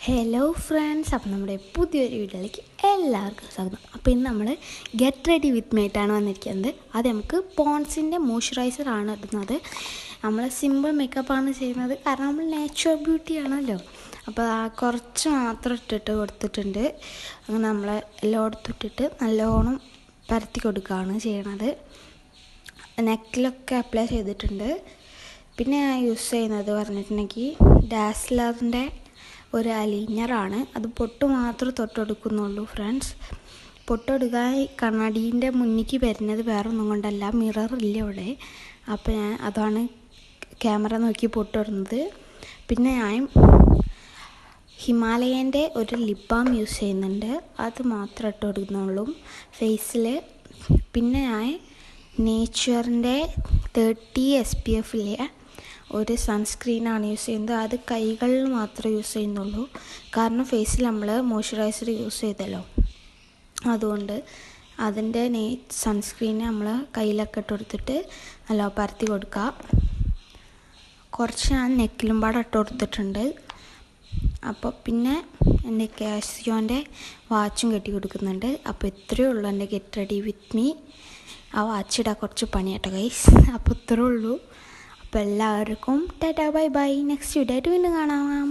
Hello friends, അപ്പം നമ്മുടെ പുതിയൊരു വീഡിയോയിലേക്ക് എല്ലാവർക്കും സ്വാഗതം. അപ്പോൾ ഇന്ന് നമ്മൾ ഗെറ്റ് റെഡി വിത്ത് മേറ്റാണ് വന്നിരിക്കുന്നത്. അത് നമുക്ക് പോൺസിൻ്റെ മോയ്സ്ചറൈസറാണ് ഇടുന്നത്. നമ്മൾ സിമ്പിൾ മേക്കപ്പാണ് ചെയ്യുന്നത്, കാരണം നമ്മൾ നാച്ചുറൽ ബ്യൂട്ടി ആണല്ലോ. അപ്പോൾ കുറച്ച് മാത്രം ഇട്ടിട്ട് കൊടുത്തിട്ടുണ്ട്. അങ്ങനെ നമ്മൾ എല്ലായിടത്തും ഇട്ടിട്ട് നല്ലോണം പരത്തി കൊടുക്കുകയാണ് ചെയ്യണത്. നെക്കിലൊക്കെ അപ്ലൈ ചെയ്തിട്ടുണ്ട്. പിന്നെ ഞാൻ യൂസ് ചെയ്യുന്നത് പറഞ്ഞിട്ടുണ്ടെങ്കിൽ ഡാസ്ലറിൻ്റെ ഒരു അലീനറാണ്. അത് പൊട്ട് മാത്രം തൊട്ടെടുക്കുന്നുള്ളൂ ഫ്രണ്ട്സ്. പൊട്ടെടുക്കാൻ കണ്ണാടീൻ്റെ മുന്നിലേക്ക് വരുന്നത് വേറെ ഒന്നും കൊണ്ടല്ല, മിററില്ല ഇവിടെ. അപ്പോൾ ഞാൻ അതാണ് ക്യാമറ നോക്കി പൊട്ടിടുന്നത്. പിന്നെ ഞാൻ ഹിമാലയൻ്റെ ഒരു ലിപ് ബാം യൂസ് ചെയ്യുന്നുണ്ട്, അത് മാത്രം ഇട്ട് കൊടുക്കുന്നുള്ളൂ ഫേസിൽ. പിന്നെ ഞാൻ നേച്ചറിൻ്റെ 30 SPF ഒരു സൺസ്ക്രീനാണ് യൂസ് ചെയ്യുന്നത്. അത് കൈകളിൽ മാത്രമേ യൂസ് ചെയ്യുന്നുള്ളൂ, കാരണം ഫേസിൽ നമ്മൾ മോയ്സ്ചറൈസർ യൂസ് ചെയ്തല്ലോ. അതുകൊണ്ട് അതിൻ്റെ സൺസ്ക്രീൻ നമ്മൾ കയ്യിലൊക്കെ ഇട്ട് കൊടുത്തിട്ട് നല്ല പരത്തി കൊടുക്കുക. കുറച്ച് ഞാൻ നെക്കിലും പാടെ ഇട്ട് കൊടുത്തിട്ടുണ്ട്. അപ്പോൾ പിന്നെ എൻ്റെ കാസിയോൻ്റെ വാച്ചും കെട്ടി കൊടുക്കുന്നുണ്ട്. അപ്പോൾ ഇത്രയേ ഉള്ളൂ എൻ്റെ ഗെറ്റ് റെഡി വിത്ത് മീ. ആ വാച്ചിടാൻ കുറച്ച് പണിയാട്ടോ ഗൈസ്. അപ്പോൾ ഇത്രയേ ഉള്ളൂ. അപ്പോൾ എല്ലാവർക്കും tata bye bye. Next video ആയിട്ട് വീണ്ടും കാണാം.